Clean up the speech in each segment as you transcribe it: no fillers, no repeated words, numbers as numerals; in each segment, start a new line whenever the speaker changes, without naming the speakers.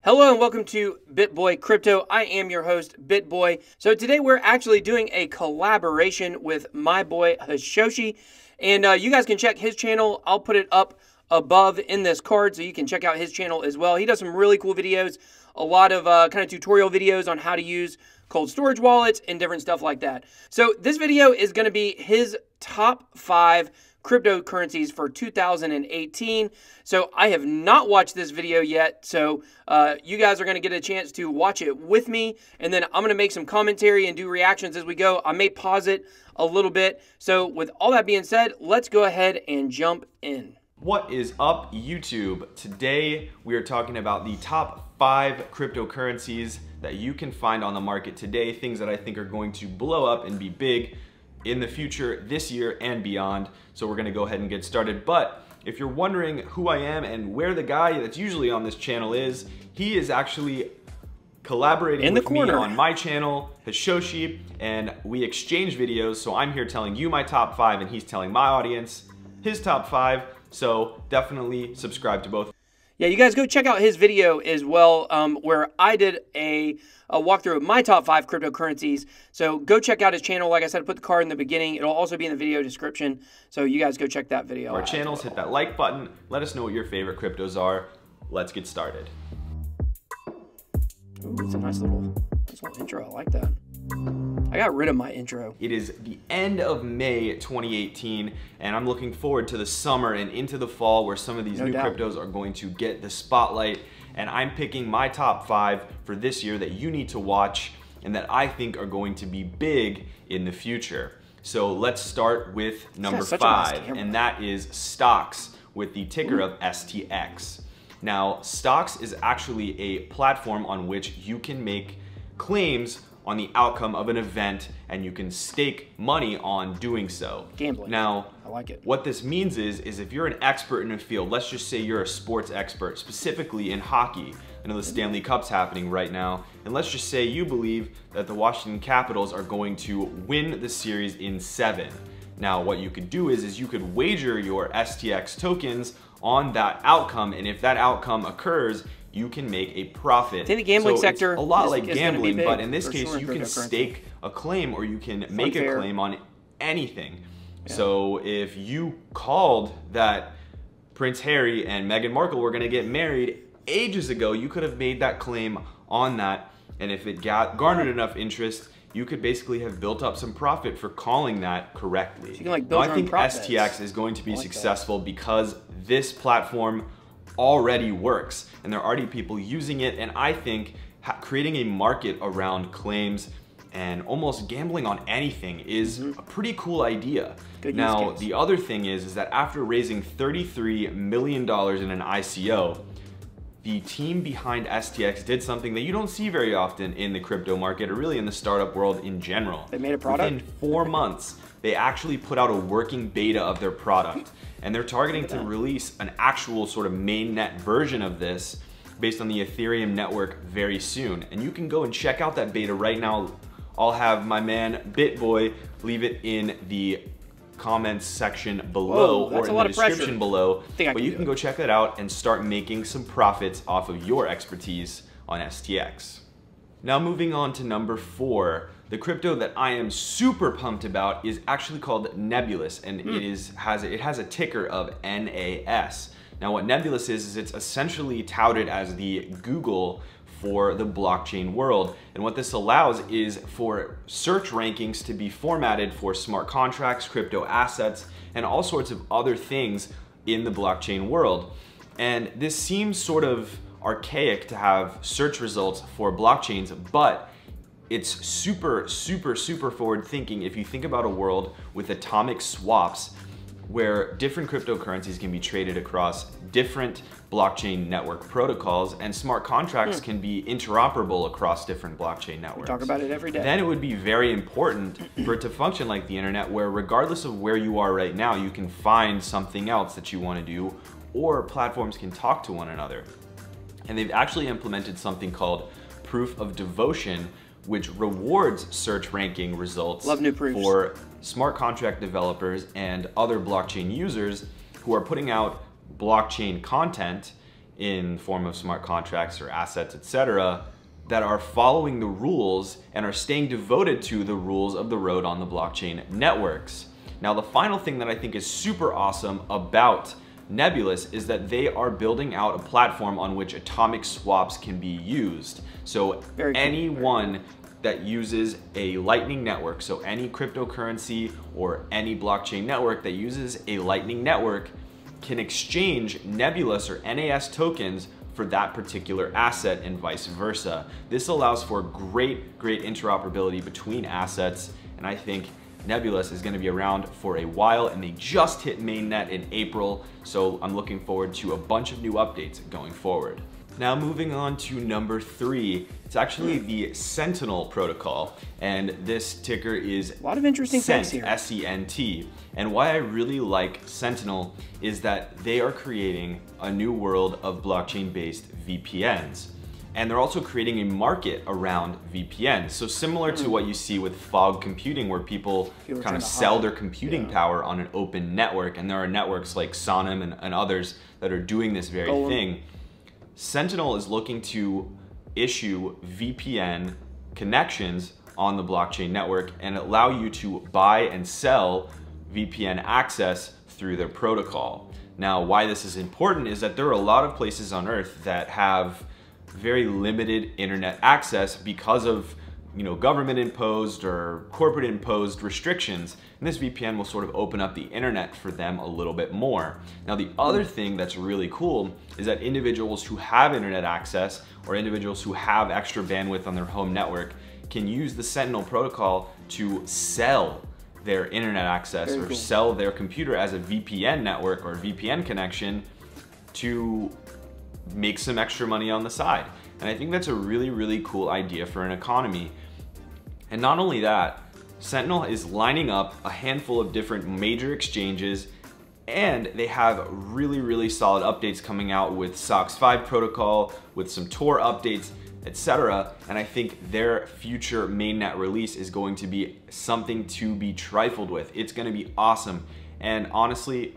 Hello and welcome to BitBoy Crypto. I am your host, BitBoy. So today we're actually doing a collaboration with my boy Hashoshi. And you guys can check his channel. I'll put it up above in this card so you can check out his channel as well. He does some really cool videos, a lot of kind of tutorial videos on how to use cold storage wallets and different stuff like that. So this video is going to be his top 5 cryptocurrencies for 2018. So I have not watched this video yet. So you guys are going to get a chance to watch it with me. And then I'm going to make some commentary and do reactions as we go. I may pause it a little bit. So with all that being said, let's go ahead and jump in.
What is up, YouTube? Today we are talking about the top 5 cryptocurrencies that you can find on the market today, things that I think are going to blow up and be big in the future, this year and beyond. So we're gonna go ahead and get started. But if you're wondering who I am and where the guy that's usually on this channel is, he is actually collaborating with me on my channel, Hashoshi, and we exchange videos. So I'm here telling you my top 5 and he's telling my audience his top 5. So definitely subscribe to both.
Yeah, you guys go check out his video as well, where I did a walkthrough of my top 5 cryptocurrencies. So go check out his channel. Like I said, put the card in the beginning. It'll also be in the video description. So you guys go check that video out.
Our channels, hit that like button. Let us know what your favorite cryptos are. Let's get started.
Ooh, it's a nice little intro. I like that. I got rid of my intro.
It is the end of May 2018, and I'm looking forward to the summer and into the fall where some of these new cryptos are going to get the spotlight. And I'm picking my top 5 for this year that you need to watch and that I think are going to be big in the future. So let's start with number 5, and that is Stox with the ticker of STX. Now, Stox is actually a platform on which you can make claims on the outcome of an event, and you can stake money on doing so.
Gambling.
Now,
I like it.
What this means is if you're an expert in a field, let's just say you're a sports expert, specifically in hockey. I know the Stanley Cup's happening right now, and let's just say you believe that the Washington Capitals are going to win the series in 7. Now, what you could do is you could wager your STX tokens on that outcome, and if that outcome occurs, you can make a profit.
I think the gambling sector
a lot like gambling, but in this case, you can stake a claim or you can make a claim on anything. Yeah. So if you called that Prince Harry and Meghan Markle were gonna get married ages ago, you could have made that claim on that, and if it garnered enough interest, you could basically have built up some profit for calling that correctly. So you can like build I think STX is going to be successful because this platform already works and there are already people using it, and I think creating a market around claims and almost gambling on anything is a pretty cool idea. Now, the other thing is that after raising $33 million in an ICO, the team behind STX did something that you don't see very often in the crypto market or really in the startup world in general.
They made a product?
Within 4 months, they actually put out a working beta of their product. And they're targeting to release an actual sort of mainnet version of this based on the Ethereum network very soon. And you can go and check out that beta right now. I'll have my man BitBoy leave it in the comments section below or in the description below. But you can go check that out and start making some profits off of your expertise on STX. Now moving on to number 4. The crypto that I am super pumped about is actually called Nebulas, and it has a ticker of NAS. Now what Nebulas is it's essentially touted as the Google for the blockchain world. And what this allows is for search rankings to be formatted for smart contracts, crypto assets, and all sorts of other things in the blockchain world. And this seems sort of archaic to have search results for blockchains, but it's super forward thinking if you think about a world with atomic swaps where different cryptocurrencies can be traded across different blockchain network protocols and smart contracts can be interoperable across different blockchain networks.
We talk about it every day.
Then it would be very important for it to function like the internet, where regardless of where you are right now, you can find something else that you want to do, or platforms can talk to one another. And they've actually implemented something called proof of devotion, which rewards search ranking results for smart contract developers and other blockchain users who are putting out blockchain content in form of smart contracts or assets, etc., that are following the rules and are staying devoted to the rules of the road on the blockchain networks. Now, the final thing that I think is super awesome about Nebulas is that they are building out a platform on which atomic swaps can be used. So anyone that uses a Lightning network, so any cryptocurrency or any blockchain network that uses a Lightning network, can exchange Nebulas or NAS tokens for that particular asset and vice versa. This allows for great interoperability between assets, and I think Nebulas is going to be around for a while, and they just hit mainnet in April, so I'm looking forward to a bunch of new updates going forward. Now moving on to number 3, it's actually the Sentinel Protocol, and this ticker is
a lot of interesting things here.
S-E-N-T. And why I really like Sentinel is that they are creating a new world of blockchain-based VPNs. And they're also creating a market around VPNs. So similar to what you see with fog computing, where people kind of sell their computing power on an open network, and there are networks like Sonim and others that are doing this very thing. Sentinel is looking to issue VPN connections on the blockchain network and allow you to buy and sell VPN access through their protocol. Now, why this is important is that there are a lot of places on Earth that have very limited internet access because of government imposed or corporate imposed restrictions, and this VPN will sort of open up the internet for them a little bit more. Now, the other thing that's really cool is that individuals who have internet access or individuals who have extra bandwidth on their home network can use the Sentinel protocol to sell their internet access or sell their computer as a VPN network or VPN connection to make some extra money on the side. And I think that's a really cool idea for an economy. And not only that, Sentinel is lining up a handful of different major exchanges, and they have really solid updates coming out with Stox 5 protocol, with some Tor updates, etc. And I think their future mainnet release is going to be something to be trifled with. It's going to be awesome. And honestly,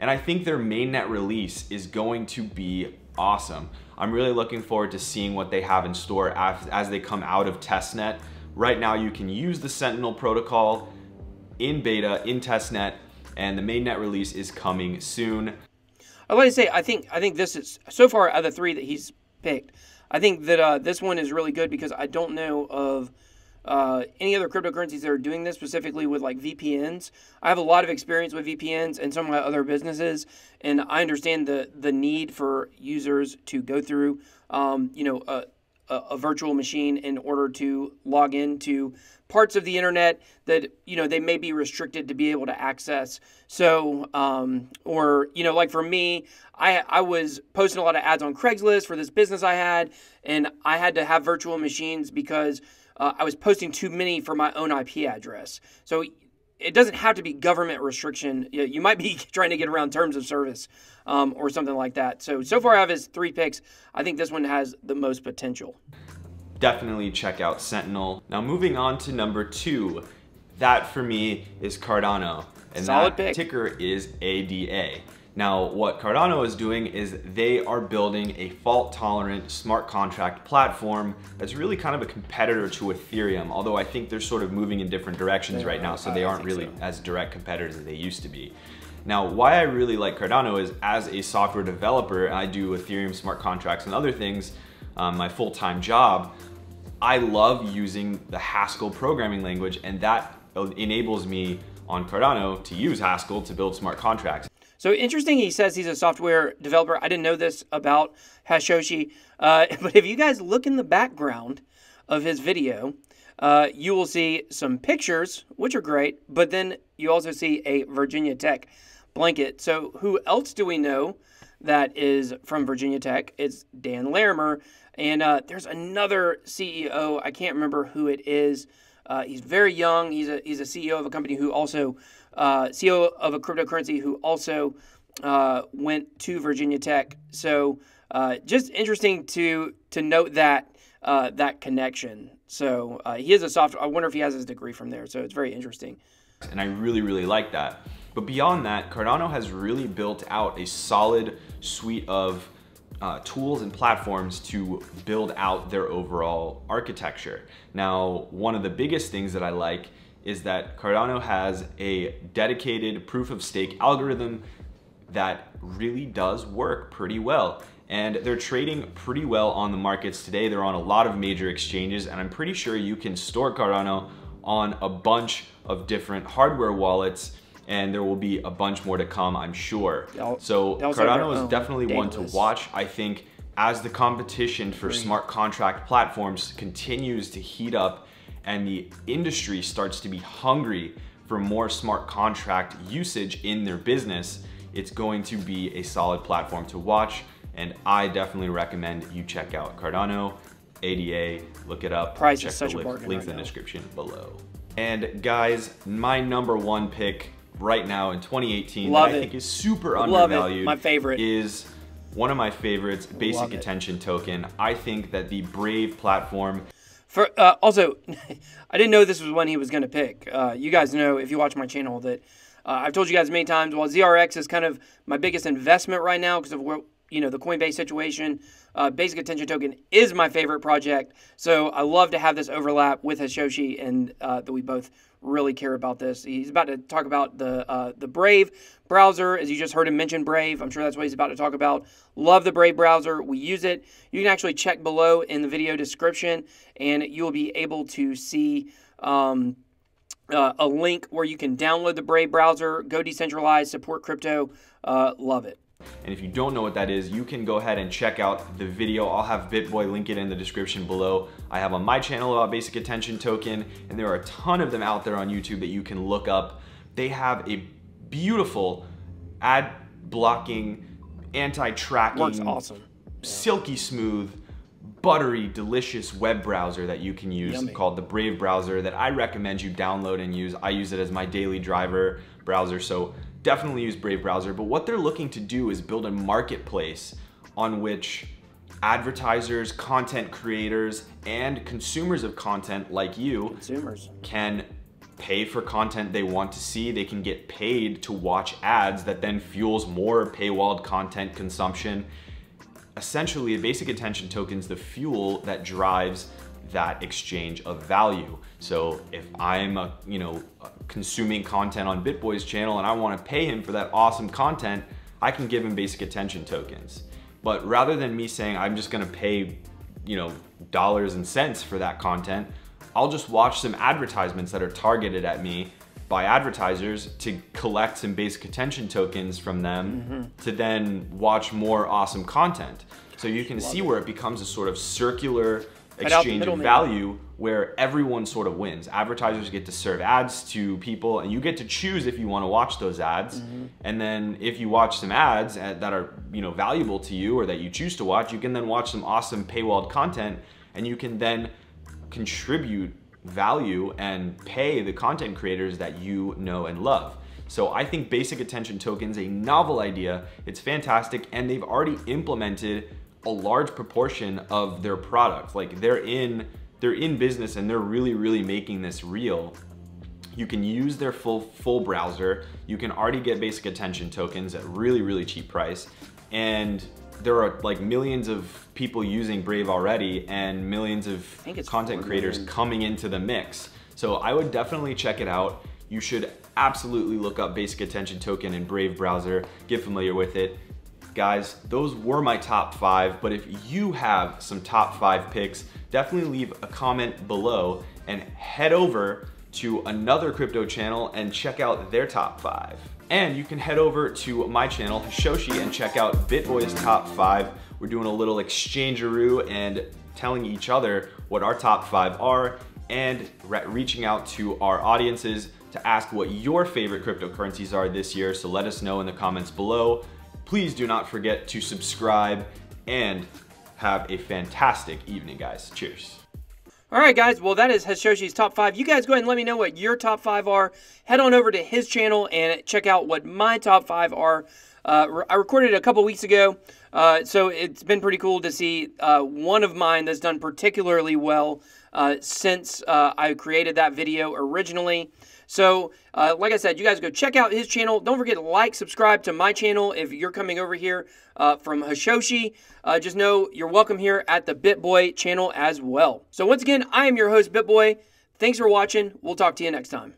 I think their mainnet release is going to be awesome. I'm really looking forward to seeing what they have in store as they come out of testnet. Right now, you can use the Sentinel protocol in beta, in testnet, and the mainnet release is coming soon.
I'd like to say, I think this is, so far out of the 3 that he's picked, I think that this one is really good because I don't know of any other cryptocurrencies that are doing this, specifically with like VPNs. I have a lot of experience with VPNs and some of my other businesses, and I understand the need for users to go through a virtual machine in order to log into parts of the internet that they may be restricted to be able to access. So like for me, I was posting a lot of ads on Craigslist for this business I had, and I had to have virtual machines because I was posting too many for my own IP address. So it doesn't have to be government restriction. You might be trying to get around terms of service or something like that. So far I have his 3 picks. I think this one has the most potential.
Definitely check out Sentinel. Now moving on to number 2, that for me is Cardano. And
solid
that
pick.
Ticker is ADA. Now, what Cardano is doing is they are building a fault-tolerant smart contract platform that's really kind of a competitor to Ethereum, although I think they're sort of moving in different directions right now, so they aren't really as direct competitors as they used to be. Now, why I really like Cardano is, as a software developer, I do Ethereum smart contracts and other things, my full-time job, I love using the Haskell programming language, and that enables me on Cardano to use Haskell to build smart contracts.
So interesting, he says he's a software developer. I didn't know this about Hashoshi, but if you guys look in the background of his video, you will see some pictures, which are great, but then you also see a Virginia Tech blanket. So who else do we know that is from Virginia Tech? It's Dan Larimer, and there's another CEO. I can't remember who it is. He's very young. He's a CEO of a company who also CEO of a cryptocurrency who also went to Virginia Tech. So just interesting to note that that connection. So he is a software. I wonder if he has his degree from there. So it's very interesting.
And I really like that. But beyond that, Cardano has really built out a solid suite of tools and platforms to build out their overall architecture. Now, one of the biggest things that I like is that Cardano has a dedicated proof of stake algorithm that really does work pretty well. And they're trading pretty well on the markets today. They're on a lot of major exchanges, and I'm pretty sure you can store Cardano on a bunch of different hardware wallets, and there will be a bunch more to come, I'm sure. So Cardano is definitely one to watch. I think as the competition for smart contract platforms continues to heat up and the industry starts to be hungry for more smart contract usage in their business, it's going to be a solid platform to watch. And I definitely recommend you check out Cardano ADA, look it up.
Price
check
is such
the
a bargain
links
right
in the
now.
description below. And guys, my #1 pick right now in 2018 that I think is super undervalued,
my favorite,
is one of my favorites, Basic Attention Token. I think that the Brave platform.
Also, I didn't know this was one he was going to pick. You guys know, if you watch my channel, that I've told you guys many times, while ZRX is kind of my biggest investment right now because of where, you know, the Coinbase situation, Basic Attention Token is my favorite project. So I love to have this overlap with Hashoshi, and that we both really care about this. He's about to talk about the Brave browser, as you just heard him mention Brave. I'm sure that's what he's about to talk about. Love the Brave browser. We use it. You can actually check below in the video description, and you will be able to see a link where you can download the Brave browser, go decentralized, support crypto. Love it.
And if you don't know what that is, you can go ahead and check out the video. I'll have BitBoy link it in the description below. I have on my channel about Basic Attention Token, and there are a ton of them out there on YouTube that you can look up. They have a beautiful ad blocking, anti-tracking,
works awesome,
silky smooth, buttery, delicious web browser that you can use called the Brave browser that I recommend you download and use. I use it as my daily driver browser, so definitely use Brave browser. But what they're looking to do is build a marketplace on which advertisers, content creators, and consumers of content like you can pay for content they want to see. They can get paid to watch ads that then fuels more paywalled content consumption. Essentially, a Basic Attention Token's the fuel that drives that exchange of value. So if I'm consuming content on BitBoy's channel and I want to pay him for that awesome content, I can give him Basic Attention Tokens. But rather than me saying I'm just going to pay, dollars and cents for that content, I'll just watch some advertisements that are targeted at me by advertisers to collect some Basic Attention Tokens from them to then watch more awesome content. So you can see where it becomes a sort of circular exchange of value where everyone sort of wins. Advertisers get to serve ads to people, and you get to choose if you want to watch those ads. And then if you watch some ads that are valuable to you or that you choose to watch, you can then watch some awesome paywalled content, and you can then contribute value and pay the content creators that you know and love. So I think Basic Attention Token's a novel idea. It's fantastic, and they've already implemented a large proportion of their product. Like they're in business, and they're really making this real. You can use their full browser. You can already get Basic Attention Tokens at really cheap price, and there are like millions of people using Brave already, and millions of content creators coming into the mix. So I would definitely check it out. You should absolutely look up Basic Attention Token in Brave browser, get familiar with it. Guys, those were my top 5, but if you have some top 5 picks, definitely leave a comment below and head over to another crypto channel and check out their top 5. And you can head over to my channel, Hashoshi, and check out BitBoy's top 5. We're doing a little exchangeroo and telling each other what our top 5 are, and reaching out to our audiences to ask what your favorite cryptocurrencies are this year. So let us know in the comments below. Please do not forget to subscribe, and have a fantastic evening, guys. Cheers.
All right, guys. Well, that is Hashoshi's top 5. You guys go ahead and let me know what your top 5 are. Head on over to his channel and check out what my top 5 are. I recorded it a couple weeks ago, so it's been pretty cool to see one of mine that's done particularly well since I created that video originally. So, like I said, you guys go check out his channel. Don't forget to like, subscribe to my channel if you're coming over here from Hashoshi. Just know you're welcome here at the BitBoy channel as well. So once again, I am your host, BitBoy. Thanks for watching. We'll talk to you next time.